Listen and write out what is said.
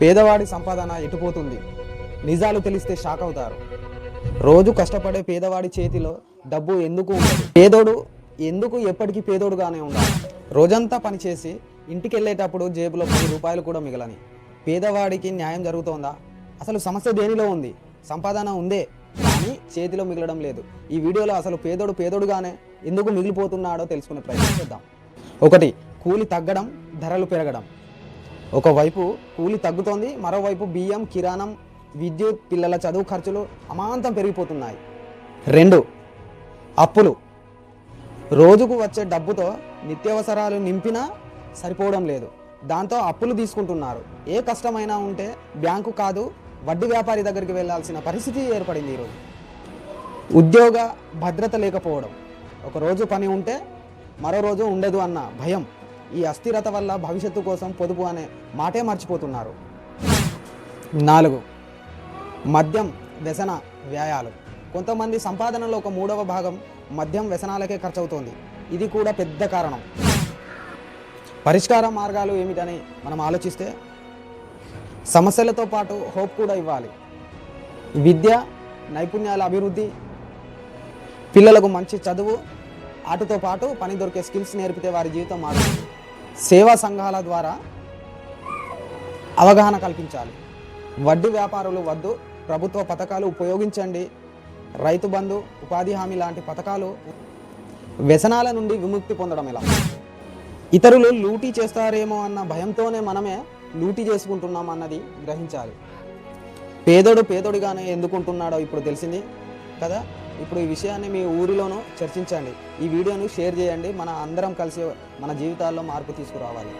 పేదవాడి సంపాదన ఎటుపోతుంది? నిజాలు తెలిస్తే షాక్ అవుతారు. రోజు కష్టపడే పేదవాడి చేతిలో డబ్బు ఎందుకు ఉండదు? పేదోడు ఎందుకు ఎప్పటికీ పేదోడుగానే ఉండాలి? రోజంతా పనిచేసి ఇంటికి వెళ్ళేటప్పుడు జేబులో 10 రూపాయలు కూడా మిగలని పేదవాడికి న్యాయం జరుగుతోందా? అసలు సమస్య దేనిలో ఉంది? సంపాదన ఉందే కానీ చేతిలో మిగలడం లేదు. ఈ వీడియోలో అసలు పేదోడు పేదోడుగానే ఎందుకు మిగిలిపోతున్నాడో తెలుసుకునే ప్రయత్నం చేద్దాం. 1. కూలి తగ్గడం, ధరలు పెరగడం. ఒకవైపు కూలి తగ్గుతోంది, మరోవైపు బియ్యం, కిరాణం, విద్యుత్, పిల్లల చదువు ఖర్చులు అమాంతం పెరిగిపోతున్నాయి. 2. అప్పులు. రోజుకు వచ్చే డబ్బుతో నిత్యావసరాలు నింపినా సరిపోవడం లేదు. దాంతో అప్పులు తీసుకుంటున్నారు. ఏ కష్టమైనా ఉంటే బ్యాంకు కాదు వడ్డీ వ్యాపారి దగ్గరికి వెళ్ళాల్సిన పరిస్థితి ఏర్పడింది ఈరోజు. ఉద్యోగ భద్రత లేకపోవడం. ఒకరోజు పని ఉంటే మరో రోజు ఉండదు అన్న భయం. ఈ అస్థిరత వల్ల భవిష్యత్తు కోసం పొదుపు అనే మాటే మర్చిపోతున్నారు. 4. మద్యం, వ్యసన వ్యయాలు. కొంతమంది సంపాదనలో ఒక 3వ భాగం మద్యం, వ్యసనాలకే ఖర్చు అవుతోంది. ఇది కూడా పెద్ద కారణం. పరిష్కార మార్గాలు ఏమిటని మనం ఆలోచిస్తే సమస్యలతో పాటు హోప్ కూడా ఇవ్వాలి. విద్య, నైపుణ్యాల అభివృద్ధి, పిల్లలకు మంచి చదువు, వాటితో పాటు పని దొరికే స్కిల్స్ నేర్పితే వారి జీవితం మారుతుంది. సేవా సంఘాల ద్వారా అవగాహన కల్పించాలి. వడ్డీ వ్యాపారులు వద్దు, ప్రభుత్వ పథకాలు ఉపయోగించండి. రైతు బంధు, ఉపాధి హామీ లాంటి పథకాలు. వ్యసనాల నుండి విముక్తి పొందడం ఎలా? ఇతరులు లూటీ చేస్తారేమో అన్న భయంతోనే మనమే లూటీ చేసుకుంటున్నాం అన్నది గ్రహించాలి. పేదోడు పేదోడిగానే ఎందుకుంటున్నాడో ఇప్పుడు తెలిసింది కదా. ఇప్పుడు ఈ విషయాన్ని మీ ఊరిలోనూ చర్చించండి. ఈ వీడియోను షేర్ చేయండి. మన అందరం కలిసి మన జీవితాల్లో మార్పు తీసుకురావాలి.